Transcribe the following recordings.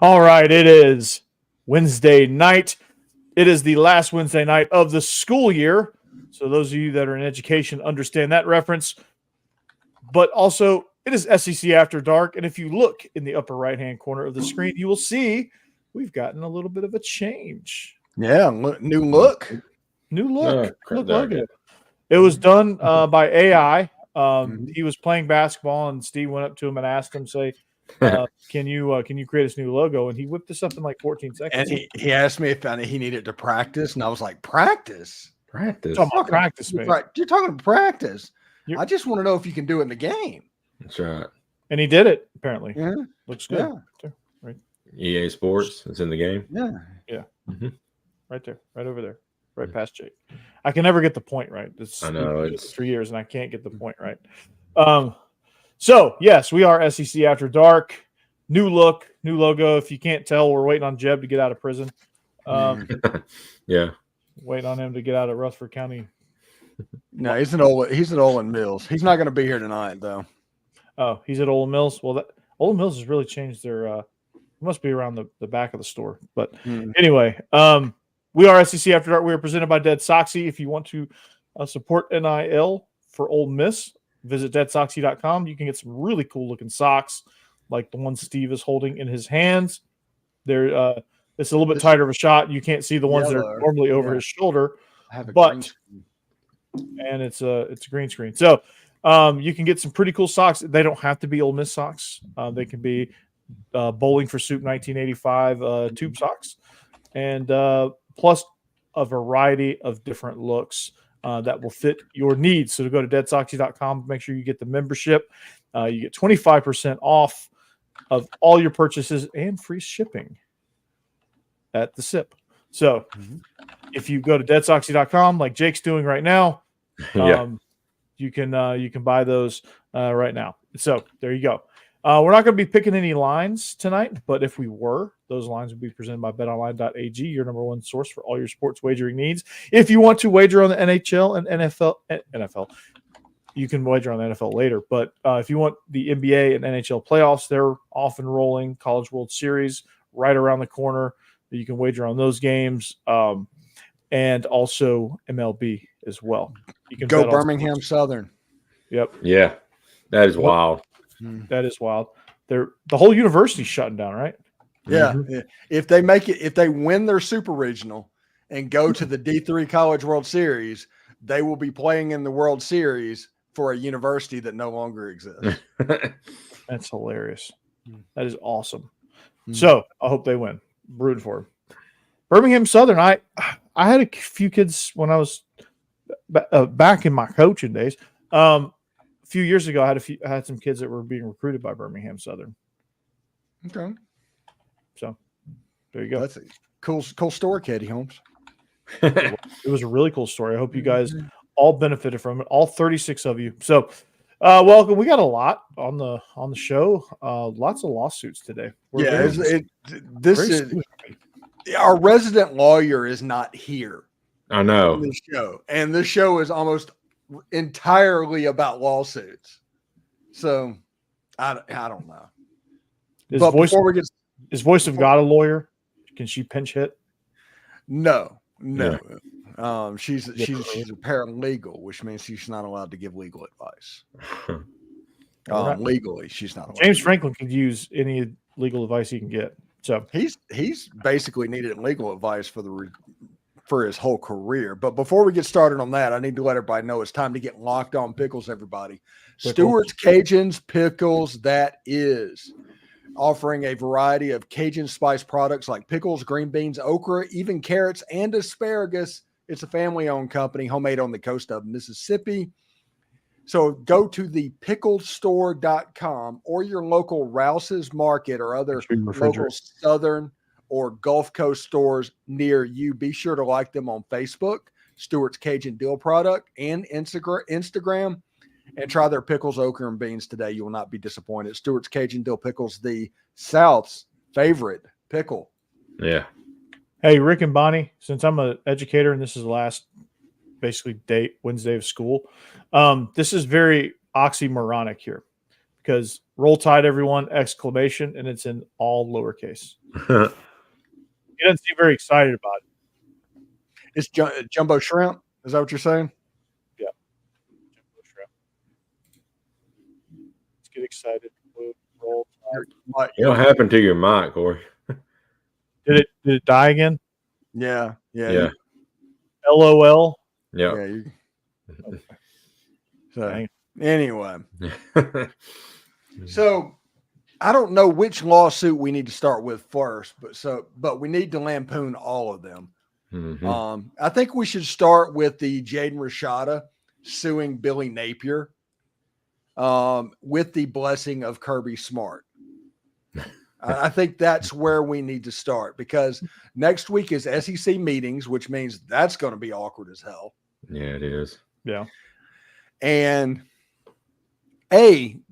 All right, it is Wednesday night. It is the last Wednesday night of the school year. So those of you that are in education understand that reference. But also, it is SEC After Dark. And if you look in the upper right-hand corner of the screen, you will see we've gotten a little bit of a change. Yeah, new look. New look. Look it. It was done by AI. He was playing basketball, and Steve went up to him and asked him, can you create this new logo? And he whipped this up in like 14 seconds. And he asked me if he needed to practice, and I was like, practice? Practice, man. You're talking about practice. I just want to know if you can do it in the game. That's right. And he did it, apparently. Yeah. Looks good. Yeah. Right. EA Sports, it's in the game. Yeah. Mm-hmm. Right there, right over there, right past Jake. I can never get the point right. I know it's 3 years, and I can't get the point right. So, yes, we are SEC After Dark. New look, new logo. If you can't tell, we're waiting on Jeb to get out of prison. Yeah. Waiting on him to get out of Rutherford County. No, he's at Ole Mills. He's not going to be here tonight, though. Oh, he's at Ole Mills? Well, Ole Mills has really changed their it must be around the back of the store. But anyway, we are SEC After Dark. We are presented by DeadSoxy. If you want to support NIL for Ole Miss, visit DeadSoxy.com. You can get some really cool looking socks like the one Steve is holding in his hands. They're it's a little bit tighter of a shot. You can't see the ones that are normally over his shoulder. And it's a green screen. So you can get some pretty cool socks. They don't have to be Ole Miss socks. They can be Bowling for Soup 1985 tube socks, and plus a variety of different looks that will fit your needs. So to go to DeadSoxy.com, make sure you get the membership. You get 25% off of all your purchases and free shipping at the SIP. So if you go to DeadSoxy.com, like Jake's doing right now, you can buy those right now. So there you go. We're not going to be picking any lines tonight, but if we were, those lines would be presented by betonline.ag, your number one source for all your sports wagering needs. If you want to wager on the NHL and NFL, you can wager on the NFL later. But if you want the NBA and NHL playoffs, they're off and rolling. College World Series right around the corner. You can wager on those games, and also MLB as well. You can go Birmingham Southern. Yep. Yeah, that is wild. That is wild. The whole university's shutting down, right? Yeah. If they win their super regional and go to the D3 College World Series, they will be playing in the World Series for a university that no longer exists. That's hilarious. That is awesome. So I hope they win. I'm rooting for them. Birmingham Southern. I had a few kids when I was back in my coaching days. A few years ago, I had some kids that were being recruited by Birmingham Southern. Okay. So there you go. That's a cool story, Katie Holmes. It was a really cool story. I hope you guys all benefited from it. All 36 of you. So welcome. We got a lot on the show. Lots of lawsuits today. Our resident lawyer is not here. I know. On this show. And this show is almost entirely about lawsuits. So I don't know. Is Voice of God a lawyer? Can she pinch hit? No. Yeah. She's a paralegal, which means she's not allowed to give legal advice. Legally, she's not allowed. James Franklin could use any legal advice he can get. So he's basically needed legal advice for his whole career. But before we get started on that, I need to let everybody know it's time to get locked on pickles, everybody. Stewart's Cajuns Pickles, that is. Offering a variety of Cajun spice products like pickles, green beans, okra, even carrots, and asparagus. It's a family-owned company, homemade on the coast of Mississippi. So go to the picklestore.com or your local Rouse's Market or other local Southern or Gulf Coast stores near you. Be sure to like them on Facebook, Stewart's Cajun Dill Product, and Instagram. And try their pickles, okra, and beans today. You will not be disappointed. Stewart's Cajun Dill Pickles, the South's favorite pickle. Yeah. Hey, Rick and Bonnie, since I'm an educator and this is the last basically Wednesday of school, this is very oxymoronic here because Roll Tide, everyone, exclamation, and it's in all lowercase. He doesn't seem very excited about it. It's Jumbo Shrimp. Is that what you're saying? Yeah. Jumbo Shrimp. Let's get excited. Roll Tide. What happened to your mic, Corey? Did it die again? Yeah. LOL. Yeah. So anyway, so I don't know which lawsuit we need to start with first, but we need to lampoon all of them. Mm-hmm. I think we should start with the Jaden Rashada suing Billy Napier with the blessing of Kirby Smart. I think that's where we need to start, because next week is SEC meetings, which means that's going to be awkward as hell. Yeah, it is. Yeah. And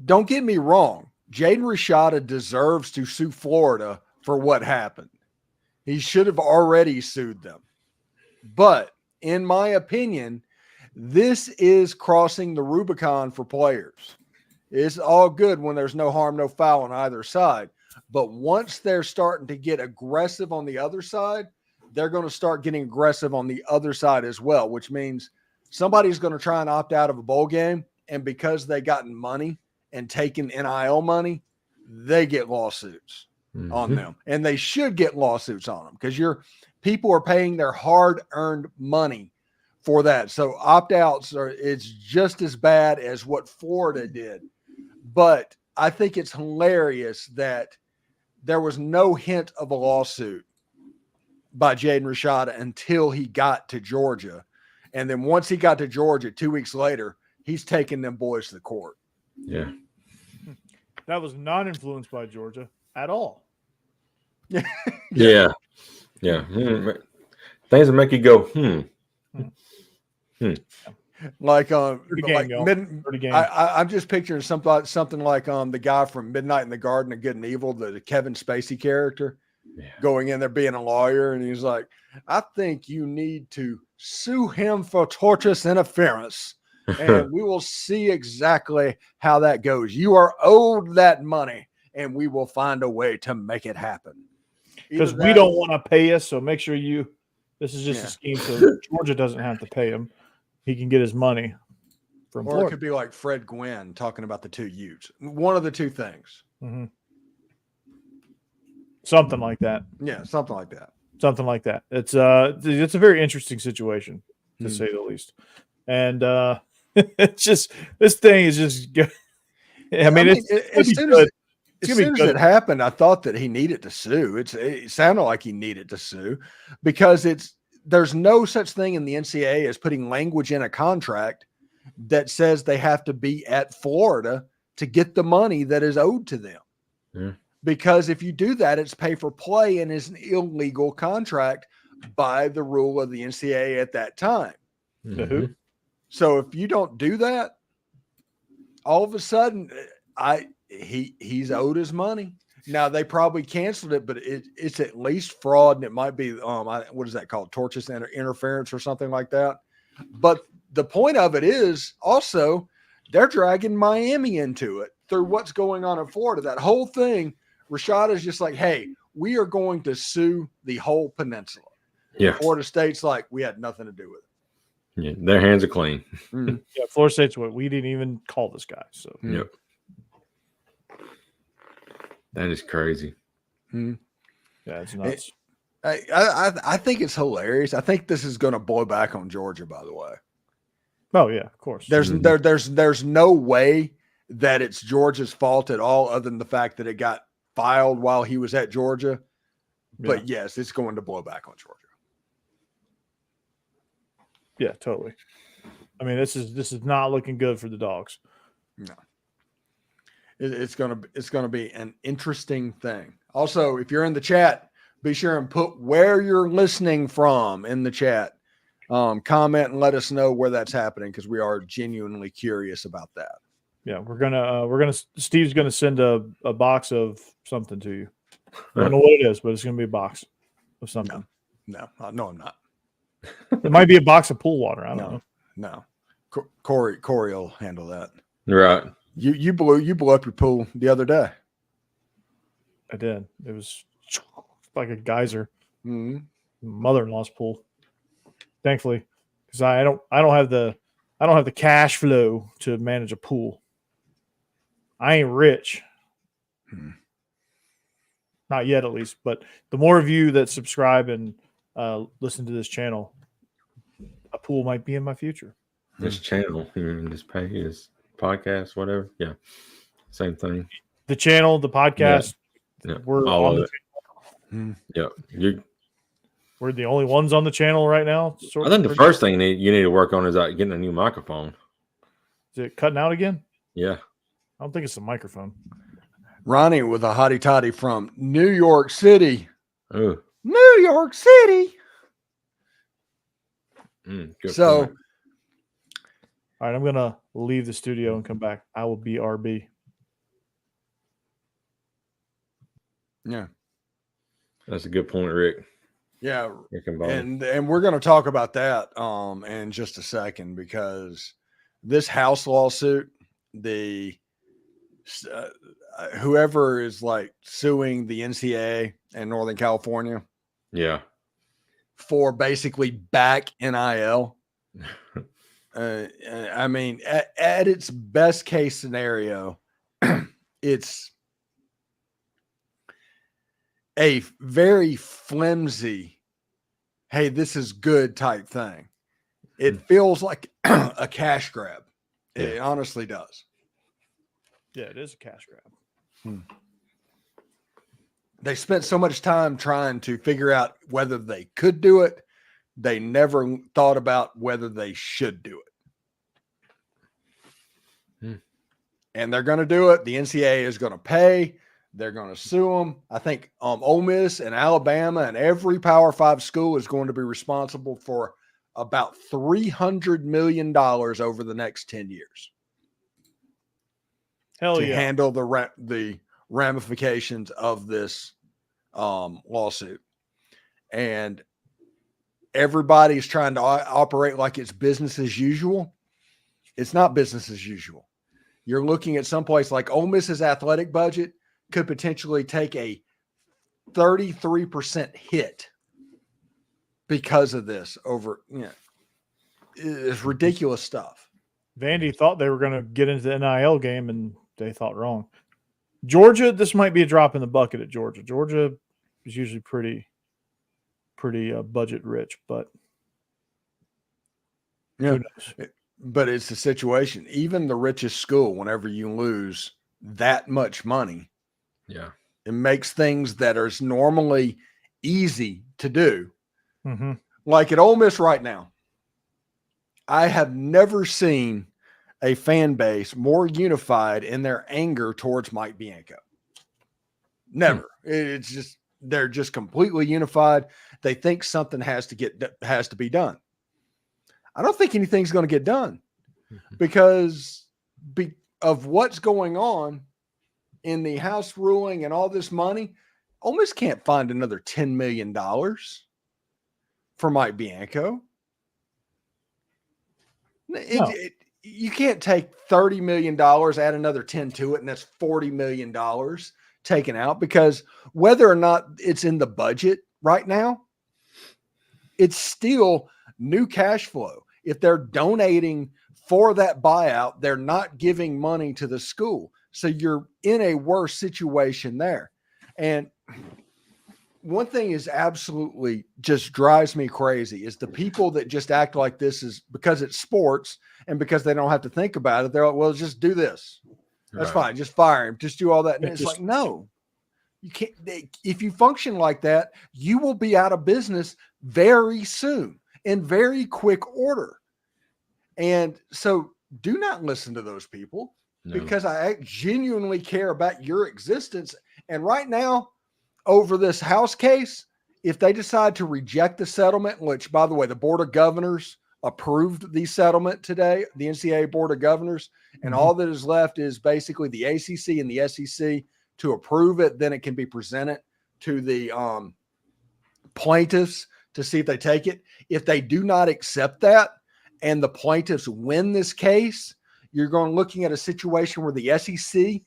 don't get me wrong, Jaden Rashada deserves to sue Florida for what happened. He should have already sued them. But in my opinion, this is crossing the Rubicon for players. It's all good when there's no harm, no foul on either side. But once they're starting to get aggressive on the other side, they're going to start getting aggressive on the other side as well, which means somebody's going to try and opt out of a bowl game. And because they gotten money and taken NIL money, they get lawsuits on them. And they should get lawsuits on them, because people are paying their hard-earned money for that. So opt-outs it's just as bad as what Florida did. But I think it's hilarious that there was no hint of a lawsuit by Jaden Rashada until he got to Georgia. And then once he got to Georgia 2 weeks later, he's taking them boys to the court. Yeah. That was not influenced by Georgia at all. Yeah. Things that make you go, Like I'm just picturing something like the guy from Midnight in the Garden of Good and Evil, the Kevin Spacey character, going in there being a lawyer, and he's like, I think you need to sue him for tortious interference, and we will see exactly how that goes. You are owed that money, and we will find a way to make it happen. Because we don't want to pay us, so make sure this is just a scheme so Georgia doesn't have to pay him. He can get his money from Florida. Or it could be like Fred Gwynn talking about the two Utes. One of the two things. Mm-hmm. Something like that. Yeah, something like that. Something like that. It's a very interesting situation, to say the least. And it's just, this thing is just good. As soon as it happened, I thought that he needed to sue. It sounded like he needed to sue, because there's no such thing in the NCAA as putting language in a contract that says they have to be at Florida to get the money that is owed to them. Yeah. Because if you do that, it's pay for play and is an illegal contract by the rule of the NCAA at that time. Mm-hmm. So if you don't do that, all of a sudden he's owed his money. Now, they probably canceled it, but it's at least fraud, and it might be, what is that called? Tortious interference or something like that. But the point of it is also they're dragging Miami into it through what's going on in Florida. That whole thing, Rashada is just like, hey, we are going to sue the whole peninsula. Yeah. Florida State's like, we had nothing to do with it. Yeah, their hands are clean. Mm-hmm. Yeah, Florida State's what we didn't even call this guy. So Yep. That is crazy. Yeah, it's nuts. I think it's hilarious. I think this is going to blow back on Georgia, by the way. Oh yeah, of course. There's no way that it's Georgia's fault at all, other than the fact that it got filed while he was at Georgia. But yes, it's going to blow back on Georgia. Yeah, totally. I mean, this is not looking good for the Dogs. No. It's gonna be an interesting thing. Also, if you're in the chat, be sure and put where you're listening from in the chat. Comment and let us know where that's happening, because we are genuinely curious about that. Yeah, Steve's gonna send a box of something to you. I don't know what it is, but it's gonna be a box of something. No, I'm not. It might be a box of pool water. I don't know. No. Corey will handle that. Right. You blew up your pool the other day. I did. It was like a geyser. Mm-hmm. Mother-in-law's pool. Thankfully, because I don't have the cash flow to manage a pool. I ain't rich. Not yet, at least. But the more of you that subscribe and listen to this channel, a pool might be in my future. This channel here in this page, this podcast, whatever. Yeah. Same thing. The channel, the podcast, Yeah. we're All on of the it. channel. Yeah. We're the only ones on the channel right now. I think the first thing you need to work on is getting a new microphone. Is it cutting out again? Yeah. I don't think it's the microphone. Ronnie with a hottie toddy from New York City. Oh. New York City. Good So, point. All right, I'm going to leave the studio and come back. I will be RB. yeah. That's a good point, Rick. Yeah. Rick and Bobby. And we're going to talk about that in just a second, because this House lawsuit, the whoever is like suing the NCAA in Northern California Yeah. for basically back NIL. I mean, at its best case scenario, it's a very flimsy, hey, this is good type thing. It feels like a cash grab. It honestly does. Yeah, it is a cash grab. They spent so much time trying to figure out whether they could do it. They never thought about whether they should do it. And they're going to do it. The NCAA is going to pay. They're going to sue them. I think Ole Miss and Alabama and every Power 5 school is going to be responsible for about $300 million over the next 10 years. Hell to yeah. handle the ramifications of this lawsuit. And everybody's trying to operate like it's business as usual. It's not business as usual. You're looking at someplace like Ole Miss's athletic budget could potentially take a 33% hit because of this it's ridiculous stuff. Vandy thought they were going to get into the NIL game, and they thought wrong. Georgia, this might be a drop in the bucket at Georgia. Georgia is usually pretty budget rich, but Yeah, but it's the situation. Even the richest school, whenever you lose that much money, it makes things that are normally easy to do. Mm-hmm. Like at Ole Miss right now, I have never seen a fan base more unified in their anger towards Mike Bianco. Never. It's just, they're just completely unified. They think something has to be done. I don't think anything's going to get done because of what's going on in the House ruling and all this money. Ole Miss can't find another $10 million for Mike Bianco. You can't take $30 million, add another 10 to it, and that's $40 million taken out, because whether or not it's in the budget right now, it's still new cash flow. If they're donating for that buyout, they're not giving money to the school. So you're in a worse situation there. And one thing is absolutely just drives me crazy is the people that just act like this is because it's sports and because they don't have to think about it. They're like, well, just do this. That's fine. Just fire him. Just do all that. And it's like, no, you can't. If you function like that, you will be out of business very soon in very quick order. And so do not listen to those people because I genuinely care about your existence. And right now, over this House case, if they decide to reject the settlement, which, by the way, the Board of Governors approved the settlement today, the NCAA Board of Governors, and all that is left is basically the ACC and the SEC to approve it. Then it can be presented to the plaintiffs to see if they take it. If they do not accept that and the plaintiffs win this case, you're going looking at a situation where the SEC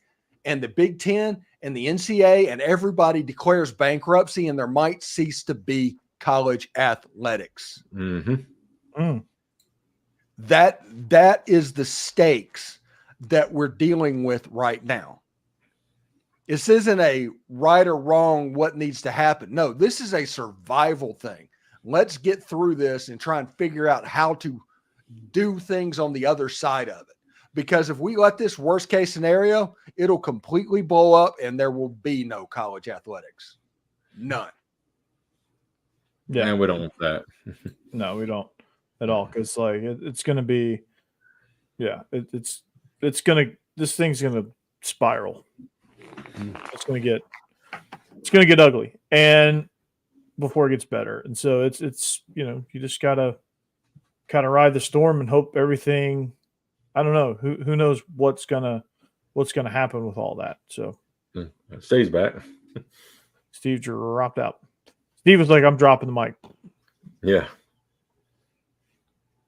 and the Big Ten and the NCAA and everybody declares bankruptcy, and there might cease to be college athletics. That is the stakes that we're dealing with right now. This isn't a right or wrong what needs to happen. No, this is a survival thing. Let's get through this and try and figure out how to do things on the other side of it. Because if we let this worst case scenario, it'll completely blow up and there will be no college athletics. None. Yeah, and we don't want that. No, we don't at all. Because like it's going to be, it's going to, this thing's going to spiral. It's going to get ugly, and before it gets better. And so it's you just gotta kind of ride the storm and hope everything. I don't know who knows what's gonna happen with all that. So Steve's back. Steve dropped out. Steve was like, "I'm dropping the mic." Yeah.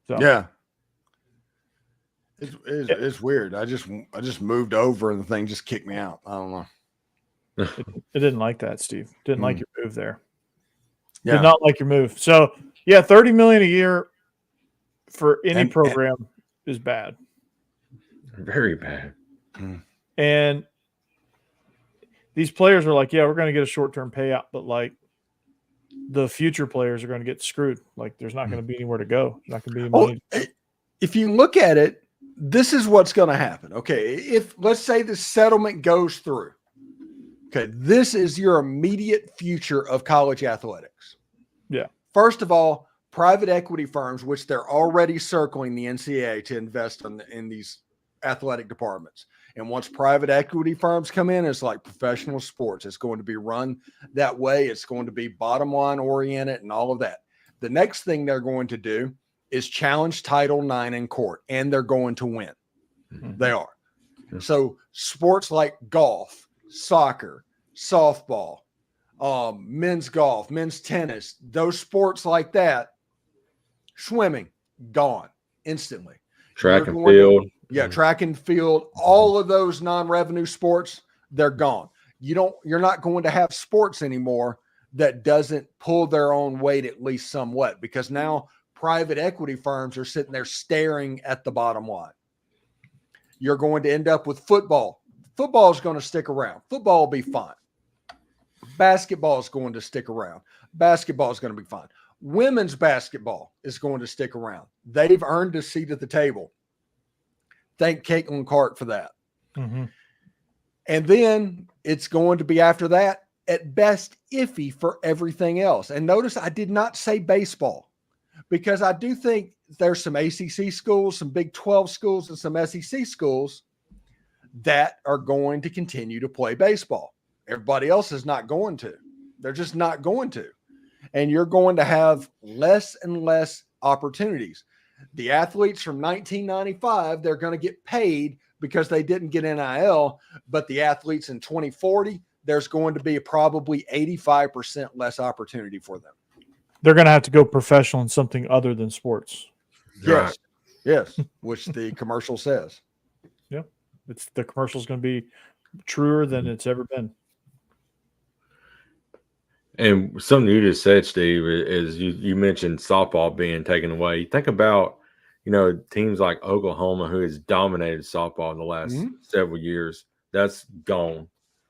So. Yeah. It's weird. I just moved over and the thing just kicked me out. I don't know. It didn't like that, Steve. Didn't like your move there. Yeah. Did not like your move. So yeah, $30 million a year for any program is bad. Very bad. And these players are like, yeah, we're going to get a short-term payout, but like the future players are going to get screwed. Like there's not going to be anywhere to go. There's not going to be money. If you look at it, this is what's going to happen. Okay. If let's say the settlement goes through, okay, this is your immediate future of college athletics. Yeah. First of all, private equity firms, which they're already circling the NCAA to invest in these athletic departments. And once private equity firms come in, it's like professional sports. It's going to be run that way. It's going to be bottom line oriented and all of that. The next thing they're going to do is challenge Title IX in court, and they're going to win. They are. So sports like golf, soccer, softball, men's golf, men's tennis, those sports like that, swimming, gone instantly. Track and field. Track and field, all of those non-revenue sports, they're gone. You're not going to have sports anymore that doesn't pull their own weight at least somewhat, because now private equity firms are sitting there staring at the bottom line. You're going to end up with football. Football is going to stick around. Football will be fine. Basketball is going to stick around. Basketball is going to be fine. Women's basketball is going to stick around. They've earned a seat at the table. Thank Caitlin Clark for that. And then it's going to be after that, at best, iffy for everything else. And notice I did not say baseball, because I do think there's some ACC schools, some Big 12 schools, and some SEC schools that are going to continue to play baseball. Everybody else is not going to. They're just not going to. And you're going to have less and less opportunities. The athletes from 1995, they're going to get paid because they didn't get NIL, but the athletes in 2040, there's going to be probably 85% less opportunity for them. They're going to have to go professional in something other than sports. Yes. Yes. Which the commercial says. Yeah. The commercial is going to be truer than it's ever been. And something you just said, Steve, is you mentioned softball being taken away. Think about, teams like Oklahoma, who has dominated softball in the last several years. That's gone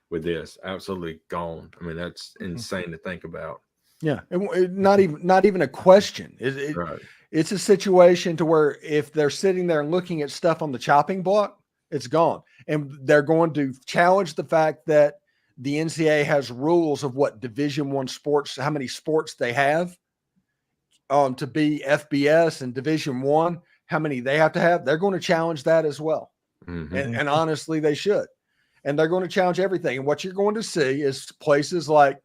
with this. Absolutely gone. I mean, that's insane to think about. Yeah. And not even a question. Right. It's a situation to where if they're sitting there and looking at stuff on the chopping block, it's gone. And they're going to challenge the fact that the NCAA has rules of what Division I sports, how many sports they have to be FBS, and Division I, how many they have to have. They're going to challenge that as well. And honestly, they should. And they're going to challenge everything. And what you're going to see is places like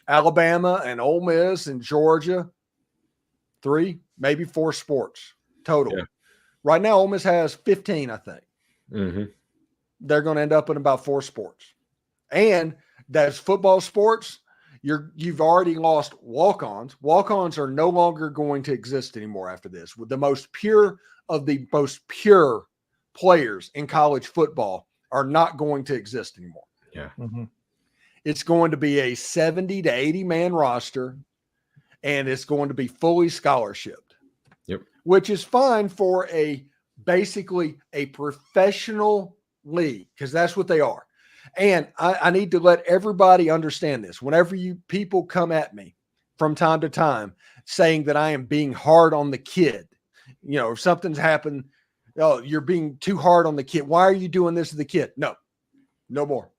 Alabama and Ole Miss and Georgia, 3, maybe 4 sports total. Yeah. Right now, Ole Miss has 15, I think. They're going to end up in about 4 sports. And that's football sports. You've already lost walk-ons. Walk-ons are no longer going to exist anymore after this. With the most pure of the most pure players in college football are not going to exist anymore. Yeah. Mm-hmm. It's going to be a 70 to 80 man roster, and it's going to be fully scholarshiped. Yep. Which is fine for basically a professional league, because that's what they are. And I need to let everybody understand this. Whenever people come at me from time to time saying that I am being hard on the kid, if something's happened, oh, you're being too hard on the kid. Why are you doing this to the kid? No more.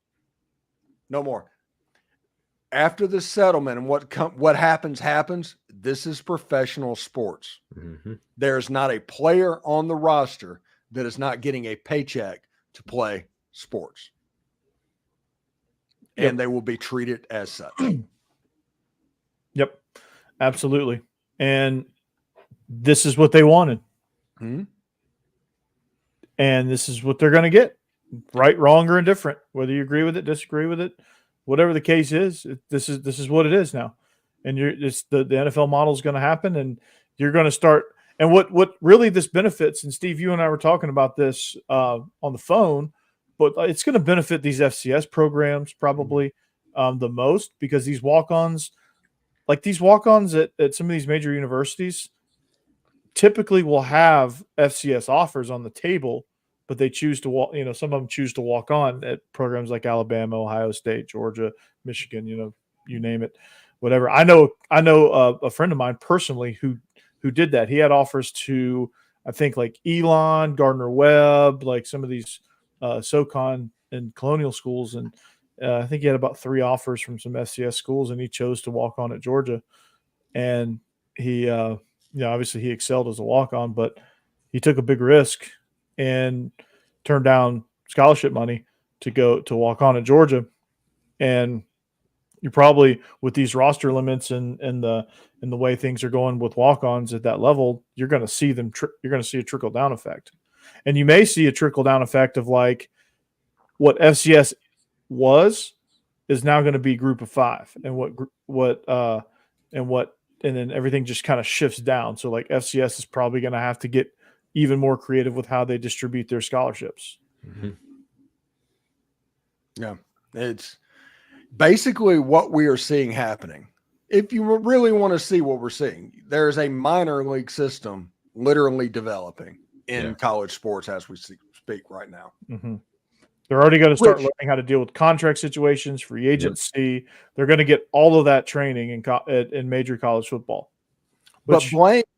After the settlement and what happens, this is professional sports. Mm-hmm. There's not a player on the roster that is not getting a paycheck to play sports. Yep. And they will be treated as such. Yep, absolutely. And this is what they wanted. Mm-hmm. And this is what they're going to get. Right, wrong, or indifferent. Whether you agree with it, disagree with it, whatever the case is, this is what it is now. And the NFL model is going to happen, and you're going to start. And what really this benefits, and Steve, you and I were talking about this on the phone, but it's going to benefit these FCS programs probably the most, because these walk-ons, at some of these major universities, typically will have FCS offers on the table, but they choose to walk. Some of them choose to walk on at programs like Alabama, Ohio State, Georgia, Michigan. You name it, whatever. I know a friend of mine personally who did that. He had offers to, I think, like Elon, Gardner-Webb, like some of these SoCon and Colonial schools, and I think he had about 3 offers from some FCS schools, and he chose to walk on at Georgia. And he, obviously he excelled as a walk on, but he took a big risk and turned down scholarship money to go to walk on at Georgia. And you probably, with these roster limits and the way things are going with walk-ons at that level, you're going to see you're going to see a trickle down effect. And you may see a trickle down effect of like what FCS is now going to be group of 5, and and then everything just kind of shifts down. So like FCS is probably going to have to get even more creative with how they distribute their scholarships. Mm-hmm. Yeah. It's basically what we are seeing happening. If you really want to see what we're seeing, there's a minor league system literally developing in college sports as we speak right now. Mm-hmm. They're already going to start learning how to deal with contract situations, free agency. Yep. They're going to get all of that training in major college football. But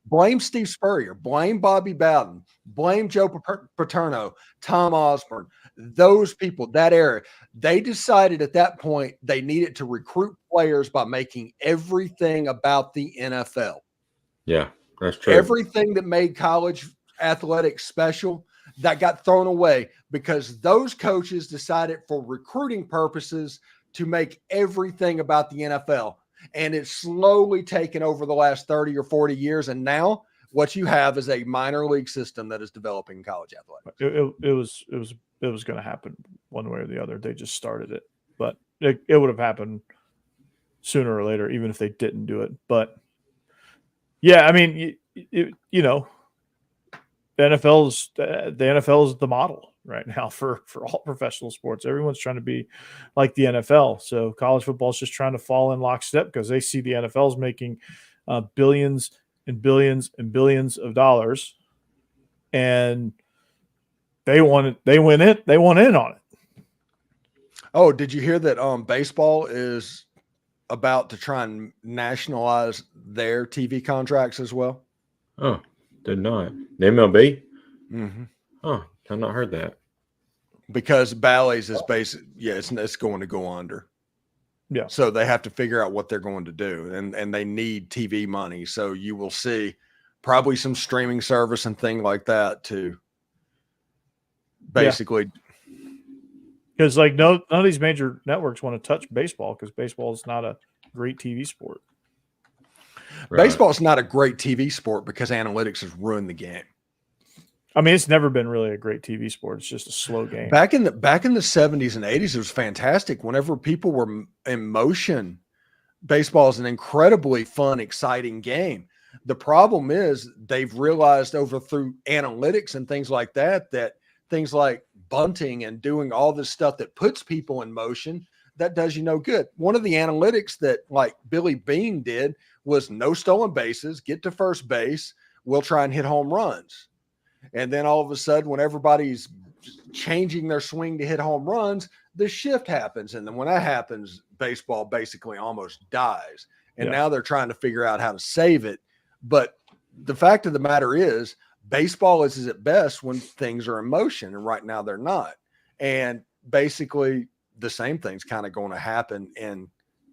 blame Steve Spurrier, blame Bobby Bowden, blame Joe Paterno, Tom Osborne, those people, that era. They decided at that point they needed to recruit players by making everything about the NFL. Yeah, that's true. Everything that made college athletics special, that got thrown away because those coaches decided for recruiting purposes to make everything about the NFL. And it's slowly taken over the last 30 or 40 years. And now what you have is a minor league system that is developing in college athletics. It was going to happen one way or the other. They just started it, but it would have happened sooner or later, even if they didn't do it. But yeah, I mean, the NFL is the model right now for all professional sports. Everyone's trying to be like the NFL. So college football is just trying to fall in lockstep because they see the NFL is making billions and billions and billions of dollars, and they went in on it. Oh, did you hear that baseball is about to try and nationalize their TV contracts as well? Oh, did not. The MLB? Mm-hmm. Oh, I've not heard that. Because Bally's is it's going to go under. Yeah. So they have to figure out what they're going to do, and they need TV money. So you will see probably some streaming service and thing like that to basically. Because like none of these major networks want to touch baseball because baseball is not a great TV sport. Right. Baseball is not a great TV sport because analytics has ruined the game. I mean, it's never been really a great TV sport. It's just a slow game. Back in the 70s and 80s, it was fantastic. Whenever people were in motion, baseball is an incredibly fun, exciting game. The problem is they've realized through analytics and things like that things like bunting and doing all this stuff that puts people in motion, that does you no good. One of the analytics that like Billy Beane did was no stolen bases, get to first base, we'll try and hit home runs. And then all of a sudden, when everybody's changing their swing to hit home runs, the shift happens. And then when that happens, baseball basically almost dies. And now they're trying to figure out how to save it. But the fact of the matter is, baseball is at best when things are in motion. And right now they're not. And basically the same thing's kind of going to happen in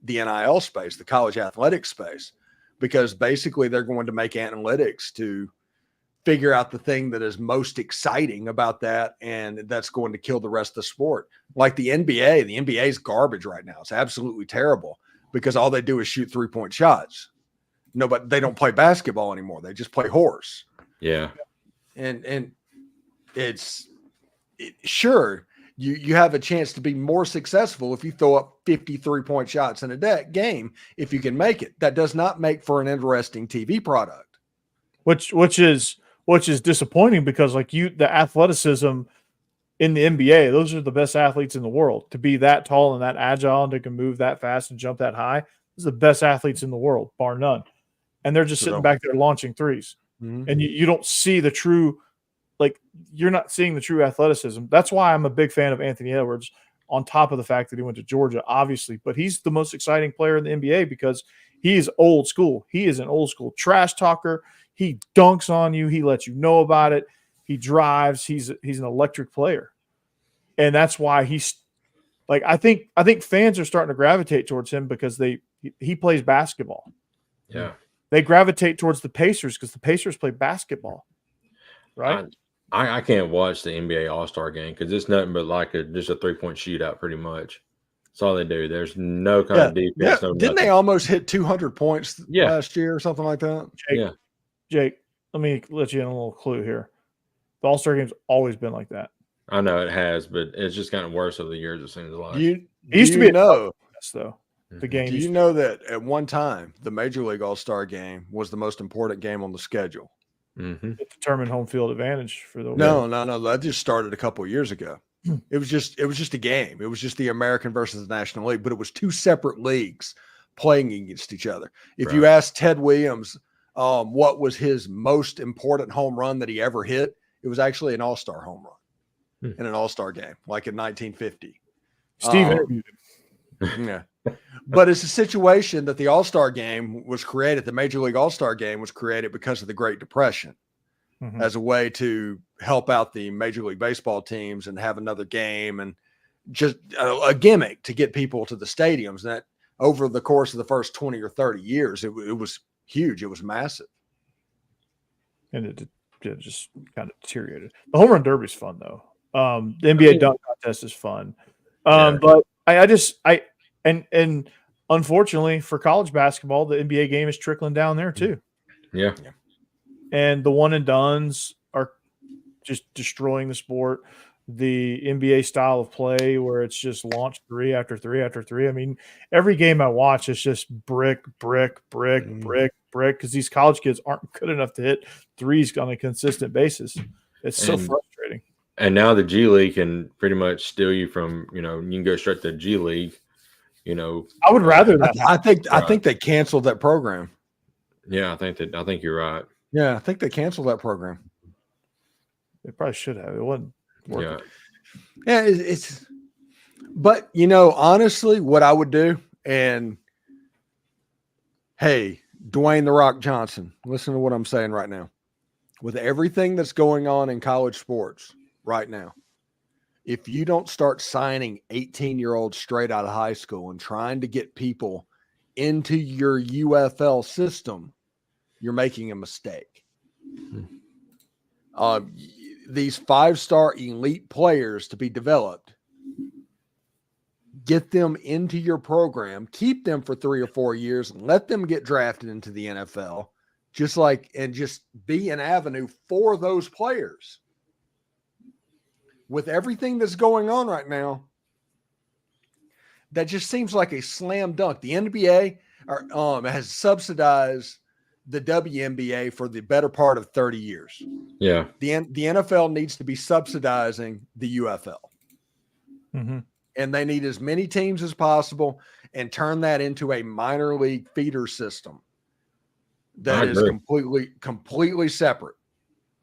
the NIL space, the college athletics space, because basically they're going to make analytics to figure out the thing that is most exciting about that, and that's going to kill the rest of the sport. Like the NBA is garbage right now. It's absolutely terrible because all they do is shoot 3-point shots. No, but they don't play basketball anymore. They just play horse. Yeah. And sure, you have a chance to be more successful if you throw up 50 3-point shots in a game, if you can make it. That does not make for an interesting TV product. Which is disappointing because the athleticism in the NBA, those are the best athletes in the world. To be that tall and that agile and they can move that fast and jump that high, these are the best athletes in the world, bar none. And they're just sitting back there launching threes. Mm-hmm. And you don't see the true, you're not seeing the true athleticism. That's why I'm a big fan of Anthony Edwards, on top of the fact that he went to Georgia, obviously. But he's the most exciting player in the NBA because he is old school. He is an old school trash talker. He dunks on you. He lets you know about it. He drives. He's an electric player. And that's why he's I think fans are starting to gravitate towards him because he plays basketball. Yeah. They gravitate towards the Pacers because the Pacers play basketball. Right? I can't watch the NBA All-Star game because it's nothing but just a 3-point shootout pretty much. That's all they do. There's no kind of defense. Yeah. No Didn't they almost hit 200 points last year or something like that? Jake, let me let you in a little clue here. The All-Star game's always been like that. I know it has, but it's just gotten worse over the years, it seems like. It used to be though. The game. Do you know that at one time the Major League All-Star game was the most important game on the schedule? Mm-hmm. It determined home field advantage for the No. That just started a couple of years ago. It was just a game. It was just the American versus the National League, but it was two separate leagues playing against each other. If you ask Ted Williams what was his most important home run that he ever hit, it was actually an All-Star home run in an All-Star game, like in 1950. Steve interviewed him. Yeah. But it's a situation that the All-Star game was created, the Major League All-Star game was created because of the Great Depression as a way to help out the Major League Baseball teams and have another game and just a gimmick to get people to the stadiums. And that over the course of the first 20 or 30 years, it was huge. It was massive. And it just kind of deteriorated. The home run derby is fun though. The NBA dunk contest is fun. But and unfortunately for college basketball, the NBA game is trickling down there too. Yeah. And the one and dones are just destroying the sport. The NBA style of play where it's just launch 3 after 3 after 3. I mean, every game I watch is just brick, because these college kids aren't good enough to hit threes on a consistent basis. It's so frustrating. And now the G League can pretty much steal you from, you can go straight to the G League. I would rather that. I think they canceled that program. Yeah, I think you're right. Yeah, I think they canceled that program. They probably should have. It wasn't working. Yeah, it's. But honestly, what I would do, and hey, Dwayne "The Rock" Johnson, listen to what I'm saying right now. With everything that's going on in college sports right now, if you don't start signing 18-year-olds straight out of high school and trying to get people into your UFL system, you're making a mistake. These 5-star elite players to be developed, get them into your program, keep them for 3 or 4 years, and let them get drafted into the NFL, and just be an avenue for those players. With everything that's going on right now, that just seems like a slam dunk. The NBA has subsidized the WNBA for the better part of 30 years. Yeah. The NFL needs to be subsidizing the UFL. Mm-hmm. And they need as many teams as possible and turn that into a minor league feeder system that is completely separate.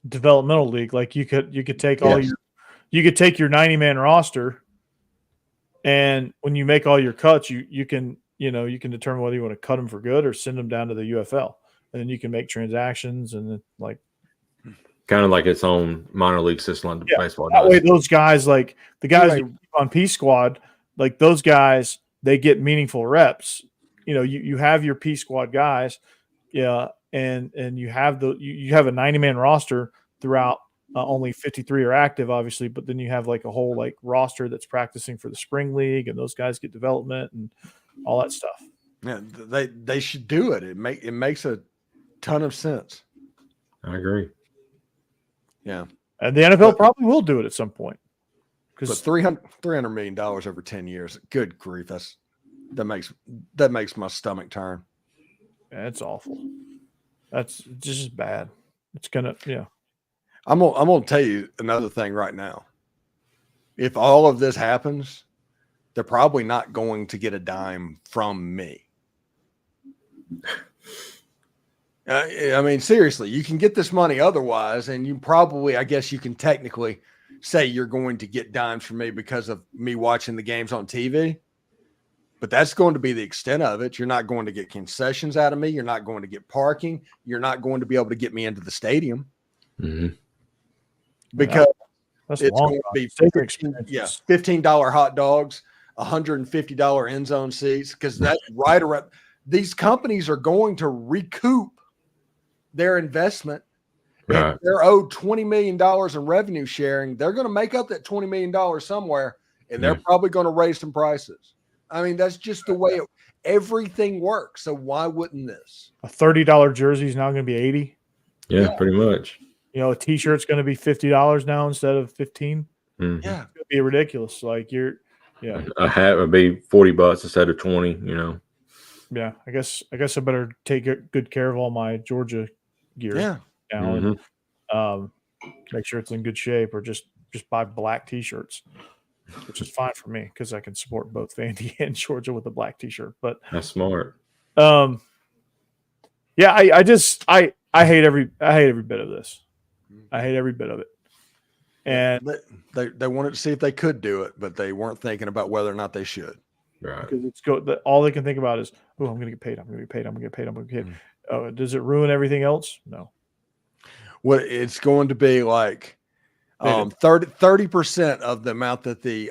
Developmental league. Like you could take you could take your 90-man roster, and when you make all your cuts, you can determine whether you want to cut them for good or send them down to the UFL. And then you can make transactions and like kind of like its own minor league system like baseball that does. way those guys, like the guys you keep on P squad, like those guys, they get meaningful reps. You have your P squad guys, and you have you have a 90-man roster throughout. Only 53 are active, obviously, but then you have like a whole like roster that's practicing for the spring league, and those guys get development and all that stuff. Yeah, they should do it. It makes a ton of sense. I agree. Yeah, and the NFL probably will do it at some point. But $300 million over 10 years, good grief, that makes my stomach turn. Yeah, it's awful. That's just bad. It's gonna I'm gonna tell you another thing right now. If all of this happens, they're probably not going to get a dime from me. I mean, seriously, you can get this money otherwise, and you probably, I guess you can technically say you're going to get dimes from me because of me watching the games on TV. But that's going to be the extent of it. You're not going to get concessions out of me. You're not going to get parking. You're not going to be able to get me into the stadium. Mm-hmm. Because that's it's going to be $15 hot dogs, $150 end zone seats, because that's right around. These companies are going to recoup their investment. Right. If they're owed $20 million in revenue sharing, they're going to make up that $20 million somewhere, and they're probably going to raise some prices. I mean, that's just the way everything works. So why wouldn't this? A $30 jersey is now going to be $80. Yeah, pretty much. A T-shirt's going to be $50 now instead of $15. Mm-hmm. Yeah, it's going to be ridiculous. Like a hat would be $40 instead of $20. Yeah, I guess I better take good care of all my Georgia gear. Yeah. Now and make sure it's in good shape, or just buy black T-shirts, which is fine for me because I can support both Vandy and Georgia with a black T-shirt. But that's smart. I hate every bit of this. I hate every bit of it. And they wanted to see if they could do it, but they weren't thinking about whether or not they should. Right. Because all they can think about is, oh, I'm going to get paid. I'm going to get paid. I'm going to get paid. I'm going to get paid. Oh, does it ruin everything else? No. Well, it's going to be like 30% of the amount that the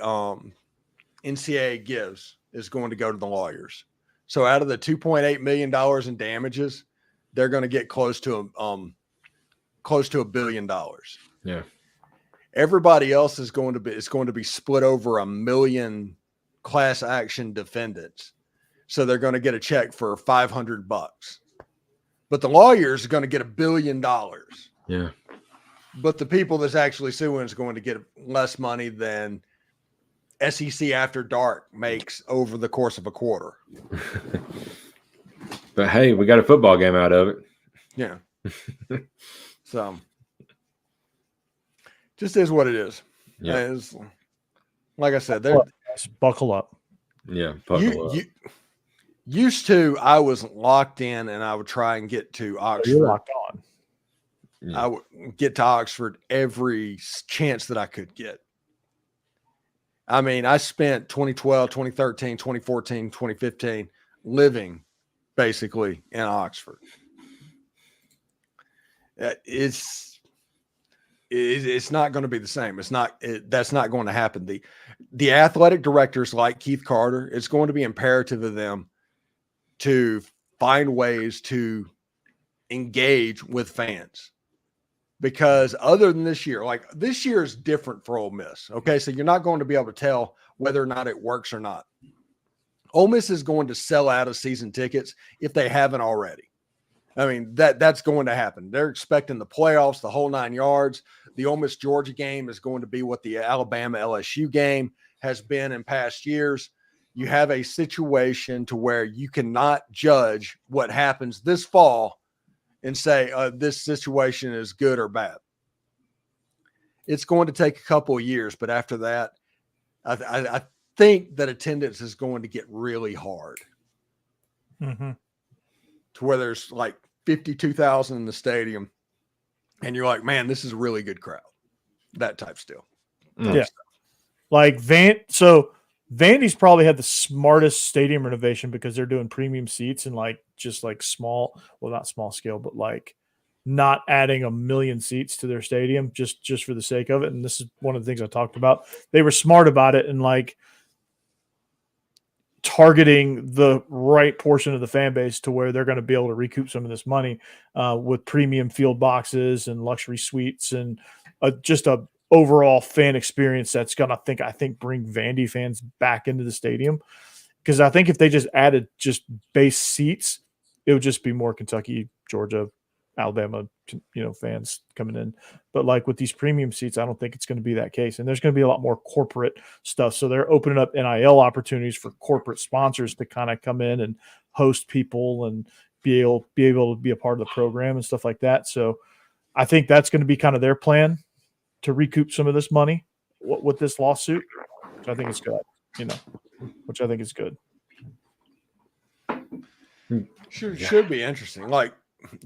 NCAA gives is going to go to the lawyers. So out of the $2.8 million in damages, they're going to get close to $1 billion. Yeah. Everybody else is going to be split over 1 million class action defendants. So they're going to get a check for $500. But the lawyers are going to get $1 billion. Yeah. But the people that's actually suing is going to get less money than SEC After Dark makes over the course of a quarter. But hey, we got a football game out of it. Yeah. So just is what it is. Yeah. Like I said, buckle up. Yeah. Buckle up. Used to, I was locked in and I would try and get to Oxford. You're locked on. Yeah. I would get to Oxford every chance that I could get. I mean, I spent 2012, 2013, 2014, 2015 living basically in Oxford. It's not going to be the same. That's not going to happen. The athletic directors like Keith Carter, it's going to be imperative of them to find ways to engage with fans. Because other than this year, like this year is different for Ole Miss. Okay, so you're not going to be able to tell whether or not it works or not. Ole Miss is going to sell out of season tickets if they haven't already. I mean, that's going to happen. They're expecting the playoffs, the whole 9 yards. The Ole Miss Georgia game is going to be what the Alabama LSU game has been in past years. You have a situation to where you cannot judge what happens this fall and say this situation is good or bad. It's going to take a couple of years, but after that, I think that attendance is going to get really hard to where there's like 52,000 in the stadium, and you're like, man, this is a really good crowd. That type still. Yeah. Like Vandy's probably had the smartest stadium renovation because they're doing premium seats and like just like small, well, not small scale, but like not adding 1 million seats to their stadium just for the sake of it. And this is one of the things I talked about. They were smart about it and like targeting the right portion of the fan base to where they're going to be able to recoup some of this money with premium field boxes and luxury suites and just a overall fan experience that's going to, I think, bring Vandy fans back into the stadium. Because I think if they just added just base seats, it would just be more Kentucky, Georgia, Alabama, fans coming in. But like with these premium seats, I don't think it's going to be that case. And there's going to be a lot more corporate stuff. So they're opening up NIL opportunities for corporate sponsors to kind of come in and host people and be able to be a part of the program and stuff like that. So I think that's going to be kind of their plan to recoup some of this money with this lawsuit, which I think is good, which I think is good. Should be interesting. Like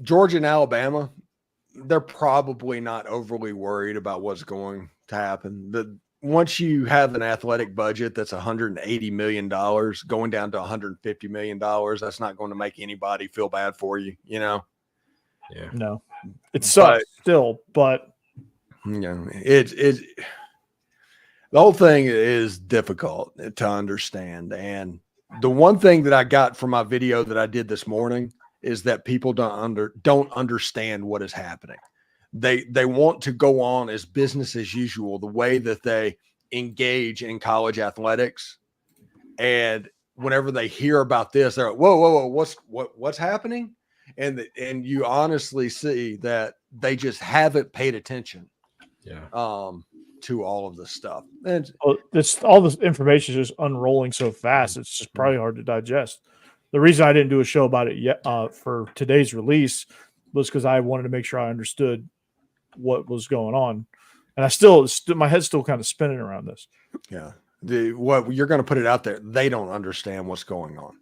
Georgia and Alabama, they're probably not overly worried about what's going to happen. Once you have an athletic budget that's $180 million going down to $150 million, that's not going to make anybody feel bad for you, Yeah. No, it sucks still, but the whole thing is difficult to understand. And the one thing that I got from my video that I did this morning is that people don't understand what is happening. They want to go on as business as usual, the way that they engage in college athletics. And whenever they hear about this, they're like, whoa, what's happening? And you honestly see that they just haven't paid attention to all of this stuff. And all this information is just unrolling so fast. It's just probably hard to digest. The reason I didn't do a show about it yet for today's release was because I wanted to make sure I understood what was going on. And I my head's still kind of spinning around this. Yeah. What you're going to put it out there. They don't understand what's going on.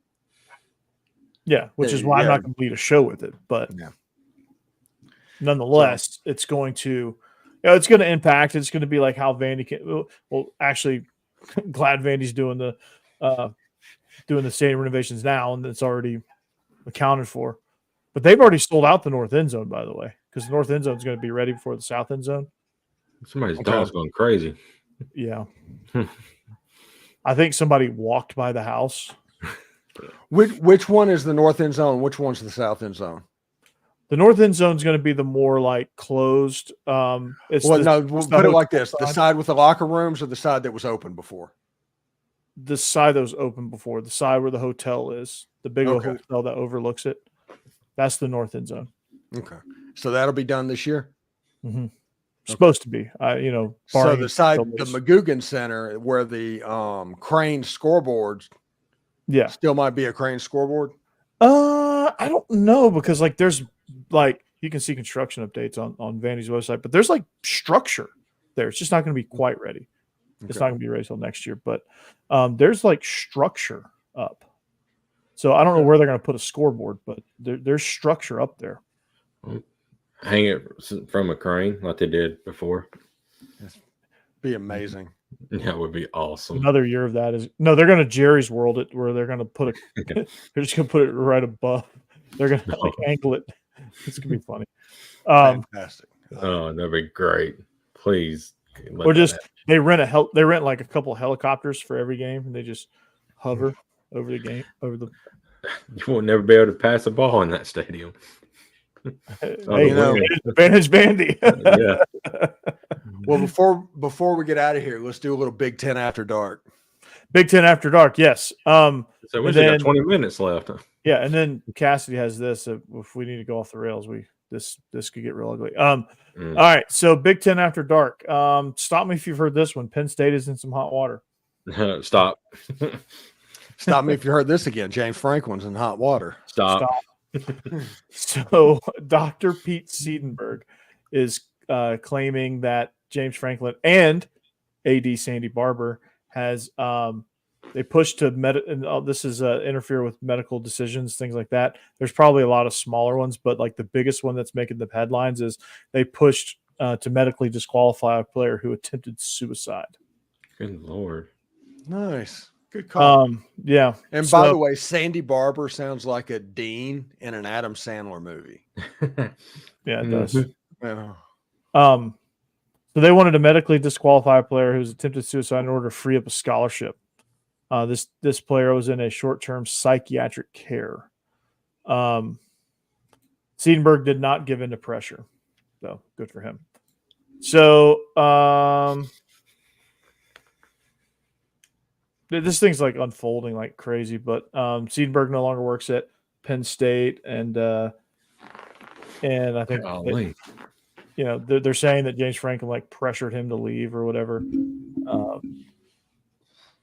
Yeah. Which is why I'm not going to lead a show with it, but nonetheless, it's going to, it's going to impact. It's going to be like how Vandy can, well, actually glad Vandy's doing the stadium renovations now, and it's already accounted for. But they've already sold out the north end zone, by the way, because the north end zone is going to be ready before the south end zone. Somebody's dog's going crazy. Yeah. I think somebody walked by the house. Which one is the north end zone? Which one's the south end zone? The north end zone is going to be the more like closed. We'll put it like this: the side with the locker rooms, or the side that was open before. The side that was open before, the side where the hotel is, the big old hotel that overlooks it. That's the north end zone. Okay, so that'll be done this year. Mm-hmm. Supposed to be, So the side, the McGugin Center, where the crane scoreboards, still might be a crane scoreboard. I don't know, because like there's like you can see construction updates on Vandy's website, but there's like structure there. It's just not going to be quite ready. Okay. It's not going to be ready till next year, but there's like structure up. So I don't know where they're going to put a scoreboard, but there's structure up there. Hang it from a crane like they did before. Be amazing. That would be awesome. Another year of that is they're going to Jerry's World it, where they're going to put they're just going to put it right above. They're going to angle it. It's going to be funny. Fantastic. Oh, that'd be great. Please. Or just they rent like a couple of helicopters for every game, and they just hover over the game You will never be able to pass a ball in that stadium. Advantage Vandy. Yeah. Well, before we get out of here, let's do a little Big Ten After Dark. Big Ten After Dark, yes. So we got 20 minutes left. Yeah, and then Cassidy has this. If we need to go off the rails, this could get real ugly. All right, so Big Ten After Dark. Stop me if you've heard this one. Penn State is in some hot water. Stop. Stop me if you heard this again. James Franklin's in hot water. Stop. So Dr. Pete Seidenberg is claiming that James Franklin and AD Sandy Barber has they pushed to this is interfere with medical decisions, things like that. There's probably a lot of smaller ones, but like the biggest one that's making the headlines is they pushed to medically disqualify a player who attempted suicide. Good Lord. Nice. Good call. Yeah. And by the way, Sandy Barber sounds like a dean in an Adam Sandler movie. Yeah, it does. Yeah. So they wanted to medically disqualify a player who's attempted suicide in order to free up a scholarship. This player was in a short-term psychiatric care. Seidenberg did not give in to pressure, so good for him. So this thing's like unfolding like crazy, but Seidenberg no longer works at Penn State, and I think that, you know, they're saying that James Franklin like pressured him to leave or whatever.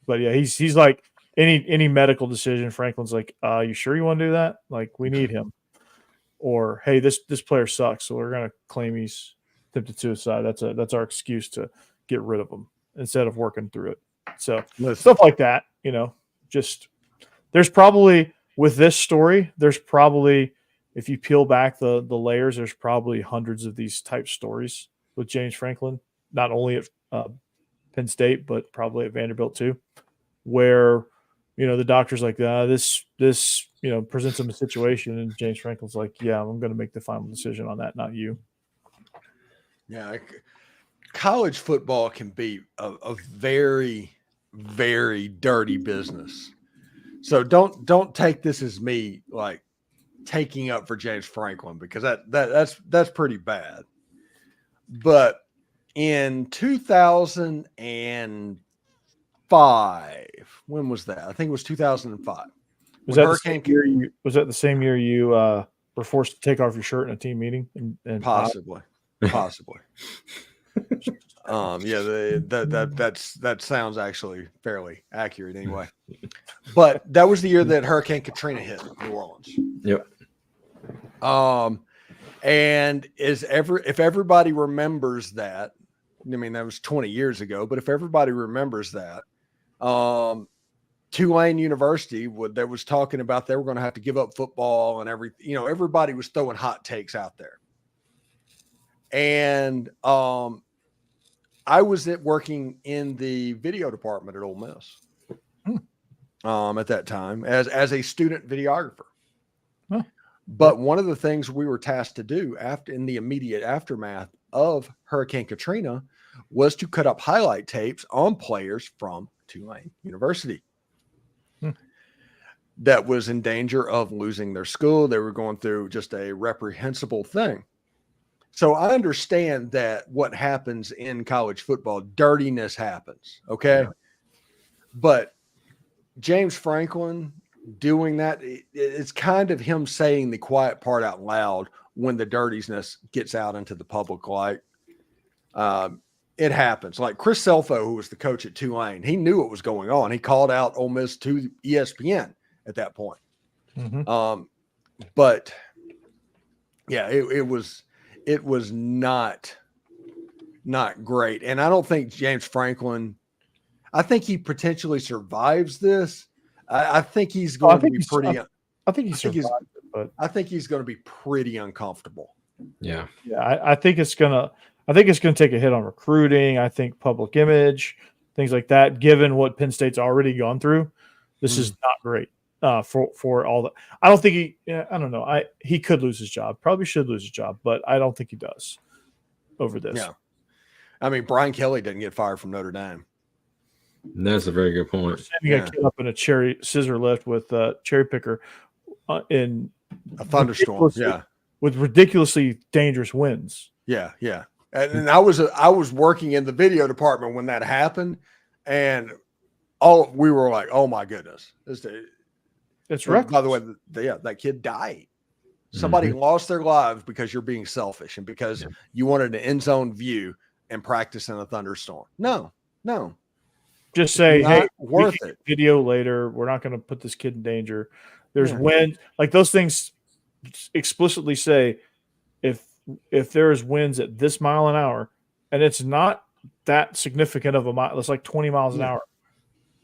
But yeah, he's like any medical decision. Franklin's like, you sure you want to do that? Like, we need him. Or, hey, this player sucks, so we're gonna claim he's attempted suicide. That's our excuse to get rid of him instead of working through it. So stuff like that, you know, just there's probably with this story, there's probably, if you peel back the layers, there's probably hundreds of these type stories with James Franklin, not only at Penn State, but probably at Vanderbilt too, where, you know, the doctor's like, this, you know, presents him a situation, and James Franklin's like, yeah, I'm going to make the final decision on that, not you. Yeah. College football can be a very, very dirty business. So don't take this as me like taking up for James Franklin, because that's pretty bad. But in 2005, when was that? I think it was 2005. Was that the same year you were forced to take off your shirt in a team meeting? And possibly. Yeah, that sounds actually fairly accurate anyway. But that was the year that Hurricane Katrina hit New Orleans. Yep. And if everybody remembers that, I mean, that was 20 years ago, but if everybody remembers that, Tulane University that was talking about they were going to have to give up football and everything, you know, everybody was throwing hot takes out there. And I was working in the video department at Ole Miss at that time as a student videographer. Huh. But one of the things we were tasked to do in the immediate aftermath of Hurricane Katrina was to cut up highlight tapes on players from Tulane University that was in danger of losing their school. They were going through just a reprehensible thing. So I understand that what happens in college football, dirtiness happens. Okay. Yeah. But James Franklin doing that, it's kind of him saying the quiet part out loud when the dirtiness gets out into the public light. It happens. Like Chris Selfo, who was the coach at Tulane, he knew what was going on. He called out Ole Miss to ESPN at that point. Mm-hmm. But yeah, it was not great. And I don't think James Franklin, I think he potentially survives this. I think he's going to be pretty. I think he survived it, but I think he's going to be pretty uncomfortable. Yeah. Yeah. I think it's going to take a hit on recruiting. I think public image, things like that, given what Penn State's already gone through, this is not great for all that. I don't think I don't know. He could lose his job, probably should lose his job, but I don't think he does over this. Yeah. I mean, Brian Kelly didn't get fired from Notre Dame. That's a very good point. Sending a kid up in a scissor lift with a cherry picker in a thunderstorm. Yeah. With ridiculously dangerous winds. Yeah. Yeah. And I was working in the video department when that happened, and we were like, "Oh my goodness, it's reckless." By the way, that kid died. Somebody lost their lives because you're being selfish and because you wanted an end zone view and practice in a thunderstorm. No. Just say, "Hey, worth it." Video later. We're not going to put this kid in danger." There's wind, like those things. explicitly say if there is winds at this mile an hour, and it's not that significant of a mile, it's like 20 miles an hour.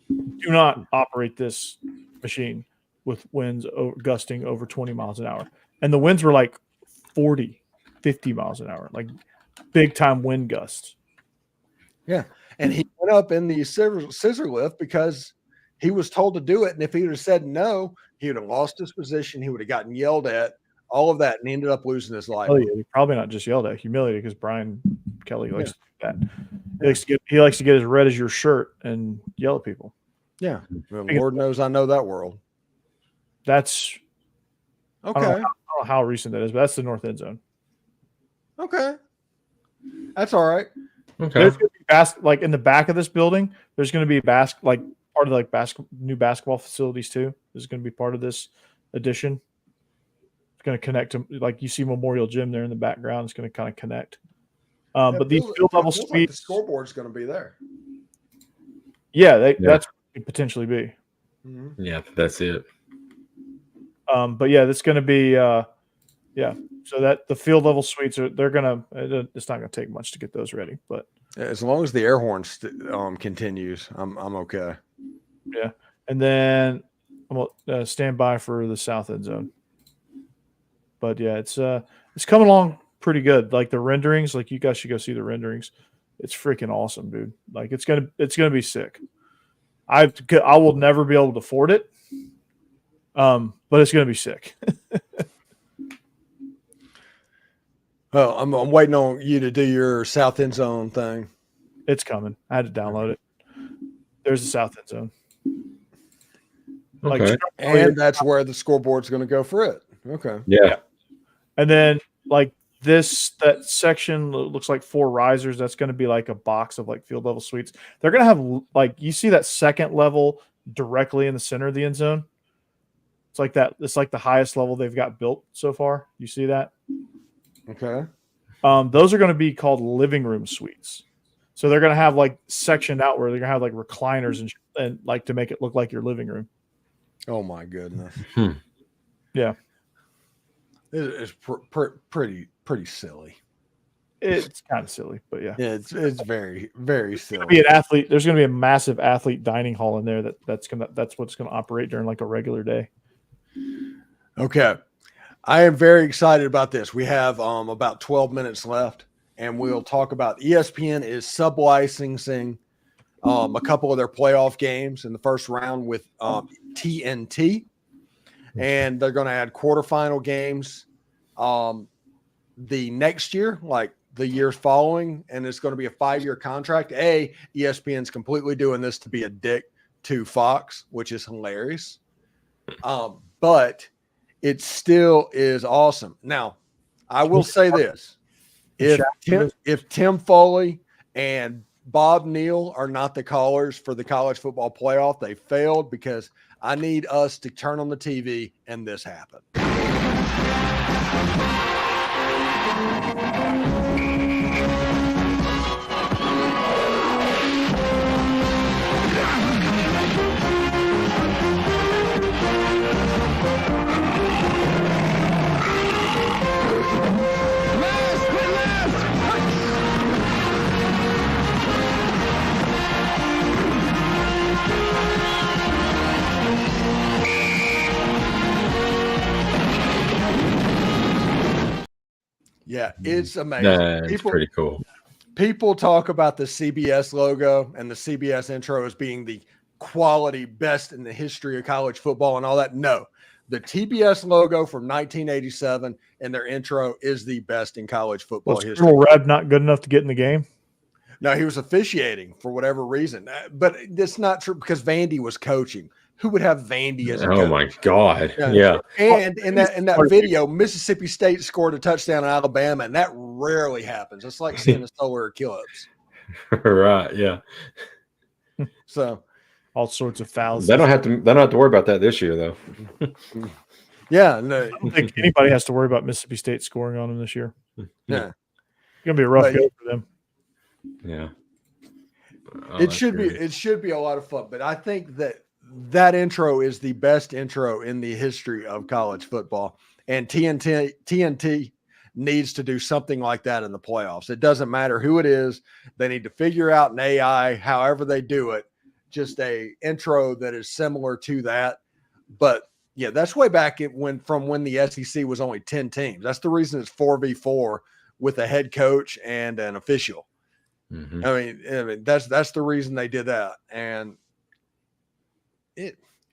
Do not operate this machine with winds gusting over 20 miles an hour. And the winds were like 40, 50 miles an hour, like big time wind gusts. Yeah. And he went up in the scissor lift because he was told to do it. And if he would have said no, he would have lost his position. He would have gotten yelled at, all of that. And he ended up losing his life. Oh, yeah. He probably not just yelled at, humiliated, because Brian Kelly likes to do that. He likes to get as red as your shirt and yell at people. Yeah. Well, Lord knows I know that world. That's okay. I don't know how recent that is, but that's the north end zone. Okay. That's all right. Okay. There's going to be like in the back of this building, there's going to be part of like new basketball facilities too. This is going to be part of this addition. It's going to connect to, like, you see Memorial Gym there in the background. It's going to kind of connect. But these field level suites, like the scoreboard's going to be there. Yeah, that's what it could potentially be. Mm-hmm. Yeah, that's it. But yeah, that's going to be so that the field level suites it's not going to take much to get those ready, but as long as the air horn continues, I'm okay. Yeah. And then I'm going to stand by for the south end zone. But yeah, it's coming along pretty good. Like the renderings, like you guys should go see the renderings. It's freaking awesome, dude. Like it's gonna be sick. I will never be able to afford it. But it's gonna be sick. Well, I'm waiting on you to do your south end zone thing. It's coming. I had to download it. There's the south end zone. Okay. And that's where the scoreboard's going to go for it. Okay. Yeah. And then like that section looks like 4 risers. That's going to be like a box of like field level suites. They're going to have, like, you see that second level directly in the center of the end zone. It's like that. It's like the highest level they've got built so far. You see that? Okay. Those are going to be called living room suites. So they're going to have like sectioned out where they're going to have like recliners and like to make it look like your living room. Oh my goodness. Yeah. It's pretty silly. It's kind of silly, but yeah. It's very, very silly. There's going to be a massive athlete dining hall in there that's what's going to operate during like a regular day. Okay. I am very excited about this. We have about 12 minutes left, and we'll talk about ESPN is sub-licensing a couple of their playoff games in the first round with TNT, and they're going to add quarterfinal games the next year, like the years following, and it's going to be a 5-year contract. ESPN's completely doing this to be a dick to Fox, which is hilarious. But it still is awesome. Now, I will say this. If Tim Foley and Bob Neal are not the callers for the college football playoff, they failed, because I need us to turn on the TV and this happen. Yeah, it's amazing. It's pretty cool. People talk about the CBS logo and the CBS intro as being the quality best in the history of college football and all that. No, the TBS logo from 1987 and their intro is the best in college football history. Was Reb not good enough to get in the game? No, he was officiating for whatever reason, but it's not true, because Vandy was coaching. Who would have Vandy as a coach? Oh my God. Yeah. And in that video, Mississippi State scored a touchdown in Alabama, and that rarely happens. It's like seeing a solar eclipse. Right. Yeah. So all sorts of fouls. They don't have to worry about that this year, though. Yeah. No. I don't think anybody has to worry about Mississippi State scoring on them this year. Yeah. It's gonna be a rough go for them. Yeah. It should be a lot of fun, but I think that intro is the best intro in the history of college football. And TNT needs to do something like that in the playoffs. It doesn't matter who it is. They need to figure out an AI, however they do it, just a intro that is similar to that. But yeah, that's way back from when the SEC was only 10 teams. That's the reason it's 4v4 with a head coach and an official. Mm-hmm. I mean, that's the reason they did that. And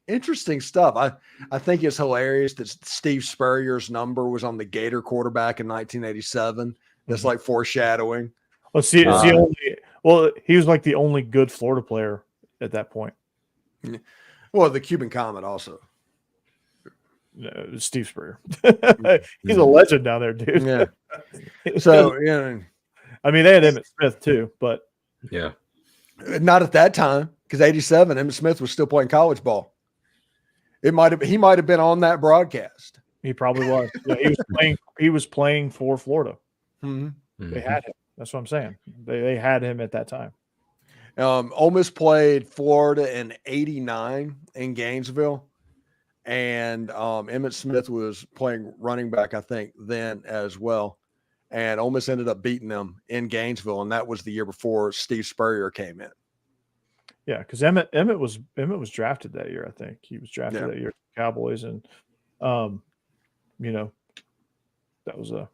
interesting stuff. I think it's hilarious that Steve Spurrier's number was on the Gator quarterback in 1987. That's like foreshadowing. Well, he was like the only good Florida player at that point. Well, the Cuban Comet also. No, Steve Spurrier. He's a legend down there, dude. Yeah. So, I mean, they had Emmitt Smith too, but yeah, not at that time, because 87, Emmitt Smith was still playing college ball. He might have been on that broadcast. He probably was. Yeah, he was playing for Florida. Mm-hmm. They had him. That's what I'm saying. They had him at that time. Ole Miss played Florida in 89 in Gainesville. And Emmitt Smith was playing running back, I think, then as well. And Ole Miss ended up beating them in Gainesville, and that was the year before Steve Spurrier came in. Yeah, because Emmitt was drafted that year. I think he was drafted that year, Cowboys, and that was a.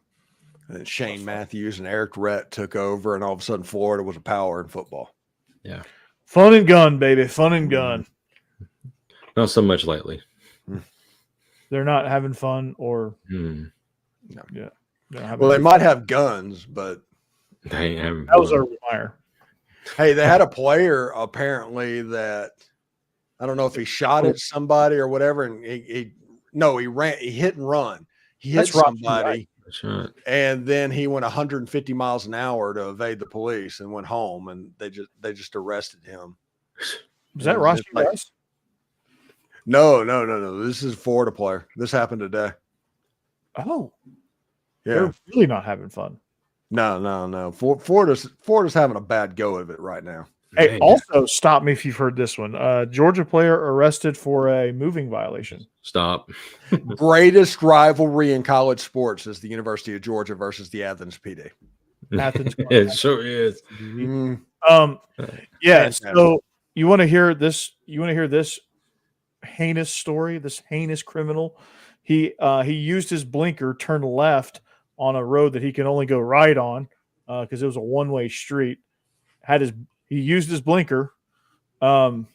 And Shane Matthews and Eric Rhett took over, and all of a sudden, Florida was a power in football. Yeah, fun and gun, baby, fun and gun. Not so much lately. They're not having fun, or no. Yeah. Well, they might have guns, but they ain't having that was our Meyer. Hey, they had a player apparently that I don't know if he shot at somebody or whatever, and he hit and run. He hit somebody, That's right. And then he went 150 miles an hour to evade the police and went home, and they just arrested him. Was that Rocky Rice? No. This is a Florida player. This happened today. Oh, yeah. They're really not having fun. No. Florida's having a bad go of it right now. Hey, also stop me if you've heard this one. Georgia player arrested for a moving violation. Stop. Greatest rivalry in college sports is the University of Georgia versus the Athens PD. Athens. It sure is. Yeah. So you want to hear this? You want to hear this heinous story? This heinous criminal. He used his blinker, turned left on a road that he can only go right on because it was a one-way street. He used his blinker, and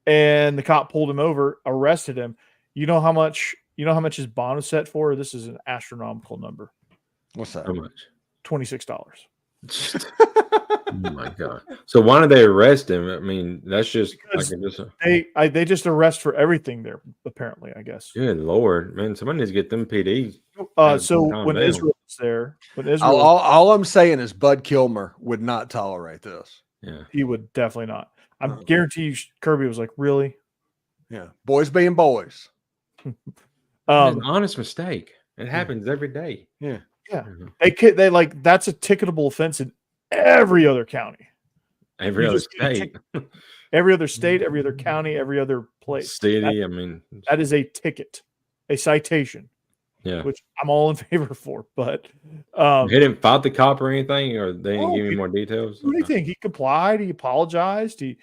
the cop pulled him over, arrested him. You know how much his bond was set for? This is an astronomical number. What's that? How much? $26. Oh my God! So why did they arrest him? I mean, that's just they just arrest for everything there. Apparently, I guess. Good Lord, man! Somebody needs to get them PD. So when Israel was there, all I'm saying is Bud Kilmer would not tolerate this. Yeah, he would definitely not. I guarantee you, Kirby was like, "Really?" Yeah, boys being boys. It's an honest mistake. It happens every day. Yeah. Yeah, they like that's a ticketable offense in every other county, every other state, every other state, every other county, every other place. City. That is a ticket, a citation. Yeah, which I'm all in favor for. But he didn't fight the cop or anything, or they didn't give me more details. Anything? He complied. He apologized. He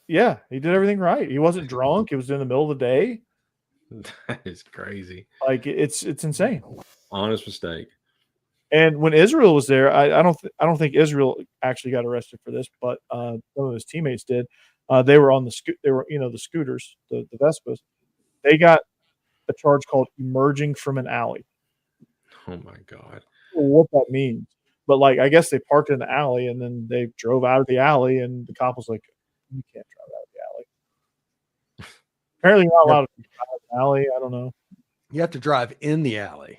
did everything right. He wasn't drunk. It was in the middle of the day. That is crazy. Like it's insane. Honest mistake. And when Israel was there, I don't think Israel actually got arrested for this, but some of his teammates did. They were on the scooters, the Vespas. They got a charge called emerging from an alley. Oh my God! I don't know what that means, but like I guess they parked in the alley and then they drove out of the alley, and the cop was like, "You can't drive out of the alley." Apparently, you're not allowed to drive out of the alley. I don't know. You have to drive in the alley.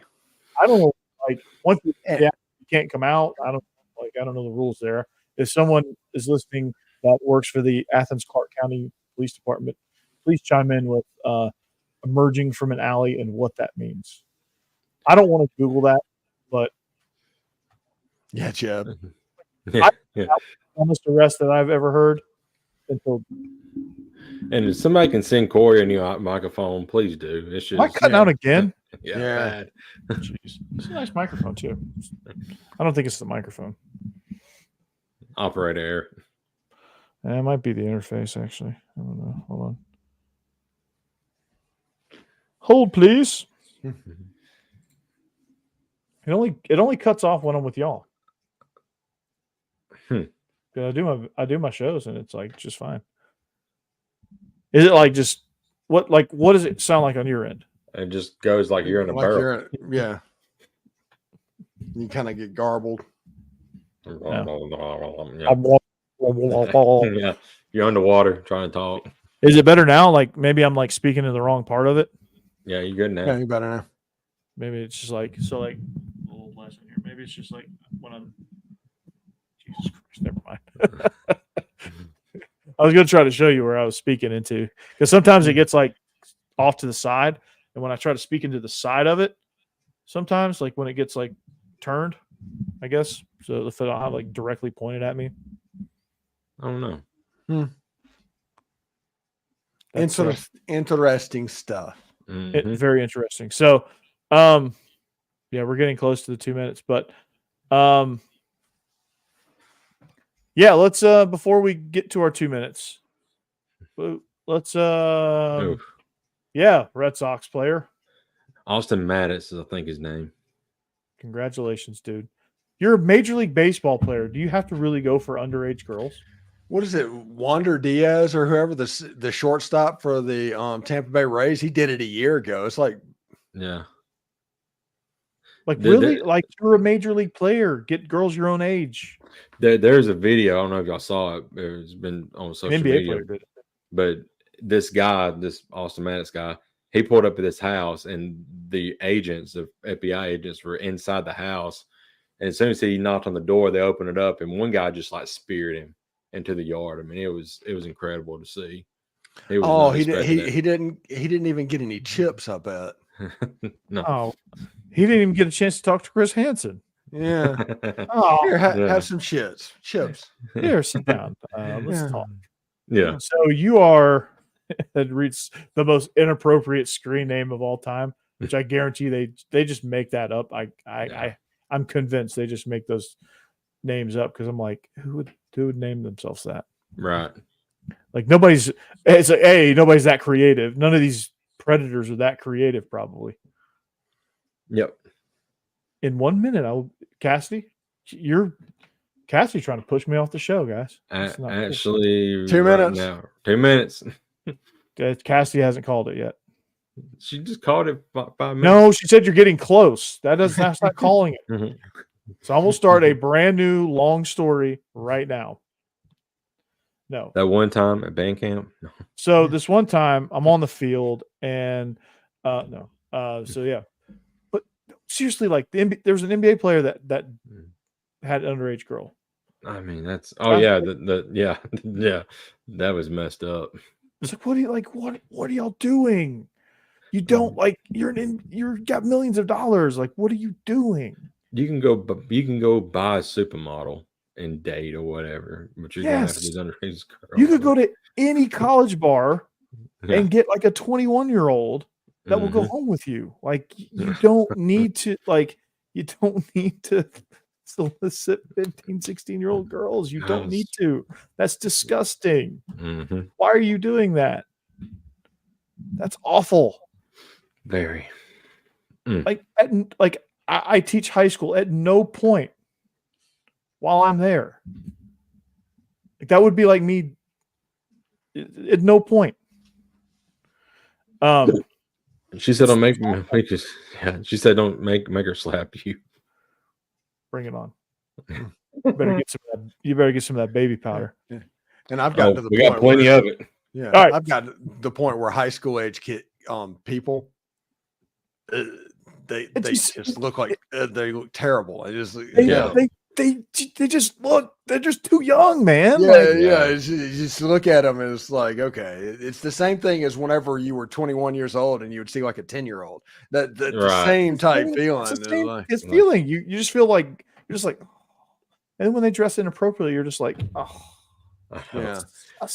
I don't know. Like once you can't come out. I don't know the rules there. If someone is listening that works for the Athens-Clarke County Police Department, please chime in with emerging from an alley and what that means. I don't want to Google that, but yeah, Jeb. That was the dumbest arrest that I've ever heard. Until And if somebody can send Corey a new microphone, please do. It's just Am I cutting out again? Yeah. Yeah. Jeez. It's a nice microphone too. I don't think it's the microphone. Operator error. It might be the interface, actually. I don't know. Hold on. Hold, please. It only cuts off when I'm with y'all. I do my shows and it's like just fine. Is it like just what does it sound like on your end? It just goes like you're in a barrel. Yeah. You kind of get garbled. Yeah. Yeah. You're underwater trying to talk. Is it better now? Like maybe I'm like speaking in the wrong part of it. Yeah, you're good now. Yeah, you better now. Maybe it's just like a little less in here. Maybe it's just like when I'm Jesus Christ, never mind. I was gonna try to show you where I was speaking into because sometimes it gets like off to the side, and when I try to speak into the side of it, sometimes like when it gets like turned, I guess so if I don't have like directly pointed at me. I don't know. Interesting stuff. Mhm. Very interesting. So, yeah, we're getting close to the 2 minutes, but yeah, let's before we get to our 2 minutes, let's Oof. yeah, Red Sox player. Austin Mattis is, I think, his name. Congratulations, dude. You're a Major League Baseball player. Do you have to really go for underage girls? What is it? Wander Diaz or whoever the shortstop for the Tampa Bay Rays? He did it a year ago. It's like, Yeah. Like really, like you're a Major League player. Get girls your own age. There's a video. I don't know if y'all saw it. It's been on social NBA media. player did it. But this guy, this Austin Mattis guy, he pulled up at this house, and the agents, the FBI agents, were inside the house. And as soon as he knocked on the door, they opened it up, and one guy just like speared him into the yard. I mean, it was incredible to see. he didn't even get any chips, I bet. No. Oh, he didn't even get a chance to talk to Chris Hansen. Yeah. Oh, Here, Yeah. have some chips. here, sit down. Let's talk. Yeah. So you are that reads the most inappropriate screen name of all time, which I guarantee they just make that up. I'm convinced they just make those names up because I'm like, who would name themselves that? Right. Like nobody's that creative. None of these predators are that creative, probably. Yep. In 1 minute, Cassidy trying to push me off the show, guys. It's not cool. Actually, 2 minutes. Now, 2 minutes. Cassidy hasn't called it yet. She just called it 5 minutes. No, she said you're getting close. That's not calling it. Mhm. So I'm gonna start a brand new long story right now. No. That one time at band camp. No. So this one time I'm on the field and no. So yeah. But seriously, like there was an NBA player that had an underage girl. I mean, that's yeah, yeah. That was messed up. It's like, what are y'all doing? You don't like you're got millions of dollars. Like, what are you doing? You can go buy a supermodel and date or whatever, but you're gonna have these underage girls. You could go to any college bar and get like a 21-year-old that will go home with you. Like you don't need to solicit 15, 16-year-old girls. You don't need to. That's disgusting. Mm-hmm. Why are you doing that? That's awful. Very. I teach high school. At no point while I'm there, like that would be like me. At no point. She said, "Don't make us." Yeah, she said, "Don't make her slap you." Bring it on. You better get some of that baby powder. Yeah. And I've got to the we point got plenty of it. Yeah, all right. I've got to the point where high school age people, they just look like they look terrible. They just look. They're just too young, man. Yeah, You just look at them and it's like, okay, it's the same thing as whenever you were 21 years old and you would see like a 10-year-old. The same type feeling. It's feeling. You just feel like you're just like, and then when they dress inappropriately, you're just like, oh, Yeah.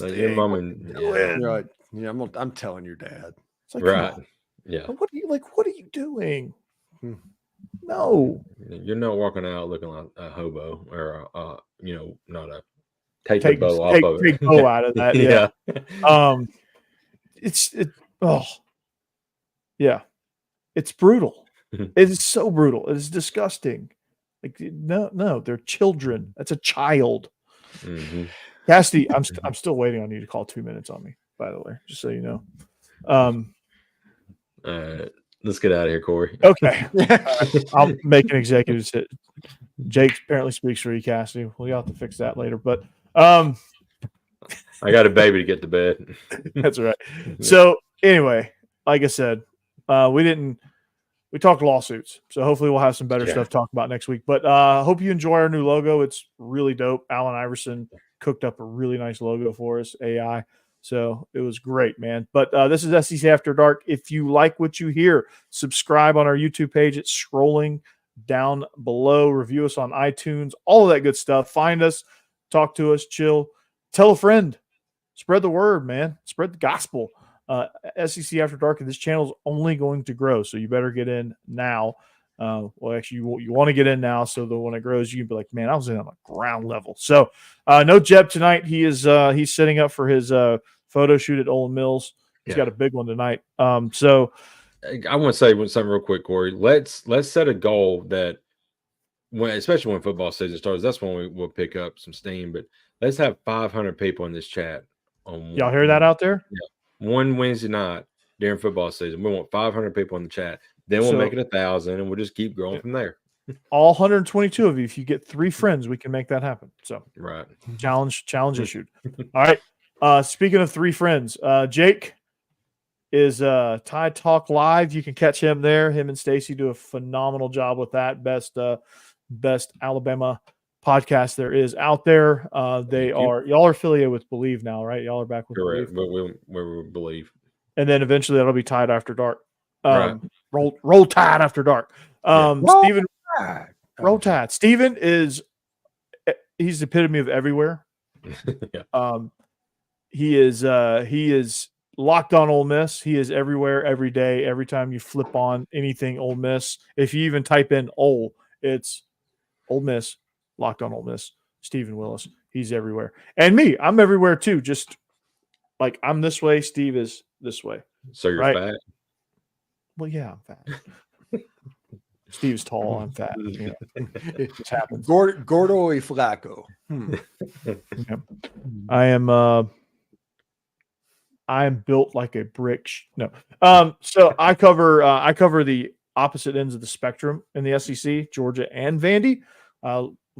Your mom and You're like, yeah, I'm telling your dad. It's like, right. come on. Yeah. What are you doing? No. You're not walking out looking like a hobo or not a take Take the bow off of it. Take bow out of that. Yeah. It's brutal. It is so brutal. It is disgusting. Like, no, they're children. That's a child. Mm-hmm. Cassidy, I'm still waiting on you to call 2 minutes on me, by the way, just so you know. Let's get out of here, Corey. Okay. I'll make an executive decision. Jake apparently speaks for you, Cassidy. We'll have to fix that later. But I got a baby to get to bed. That's right. So anyway, like I said, we talked lawsuits. So hopefully we'll have some better stuff to talk about next week. But hope you enjoy our new logo. It's really dope. Allen Iverson cooked up a really nice logo for us, AI. So it was great, man. But this is SEC After Dark. If you like what you hear, subscribe on our YouTube page. It's scrolling down below. Review us on iTunes, all of that good stuff. Find us, talk to us, chill. Tell a friend. Spread the word, man. Spread the gospel. SEC After Dark, and this channel is only going to grow, so you better get in now. Well, actually, you want to get in now so that when it grows, you can be like, man, I was in on the ground level. So no Jeb tonight. He's setting up for his photo shoot at Ole Mills. He's got a big one tonight. So I want to say something real quick, Corey. Let's set a goal that especially when football season starts, that's when we'll pick up some steam. But let's have 500 people in this chat. Y'all hear that out there? Yeah. One Wednesday night during football season. We want 500 people in the chat. Then we'll make it 1,000, and we'll just keep growing from there. All 122 of you, if you get 3 friends, we can make that happen. So right. Challenge issued. All right. Speaking of 3 friends, Jake is Tide Talk Live. You can catch him there. Him and Stacey do a phenomenal job with that. Best Alabama podcast there is out there. Y'all are affiliated with Bleav now, right? Y'all are back with Correct. Bleav. We Bleav. And then eventually that'll be Tide After Dark. Right. Roll Tide After Dark. Steven, Roll Tide. Steven he's the epitome of everywhere. He is locked on Ole Miss. He is everywhere, every day, every time you flip on anything Ole Miss. If you even type in Ole, it's Ole Miss, locked on Ole Miss. Steven Willis, he's everywhere. And me, I'm everywhere too. Just like I'm this way, Steve is this way. So you're fat? Well, yeah, I'm fat. Steve's tall, I'm fat. You know, it just happens. Gordo y flaco. Yeah. I am built like a brick. No. So I cover the opposite ends of the spectrum in the SEC, Georgia and Vandy.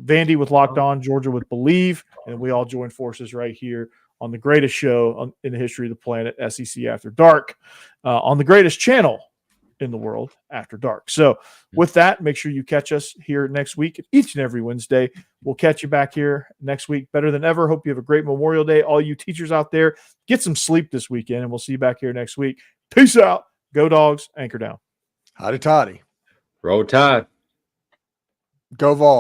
Vandy with Locked On, Georgia with Bleav, and we all join forces right here on the greatest show in the history of the planet, SEC After Dark, on the greatest channel in the world, After Dark. So with that, make sure you catch us here next week, each and every Wednesday. We'll catch you back here next week better than ever. Hope you have a great Memorial Day. All you teachers out there, get some sleep this weekend, and we'll see you back here next week. Peace out. Go Dogs. Anchor down. Howdy toddy. Roll Tide. Go Vols.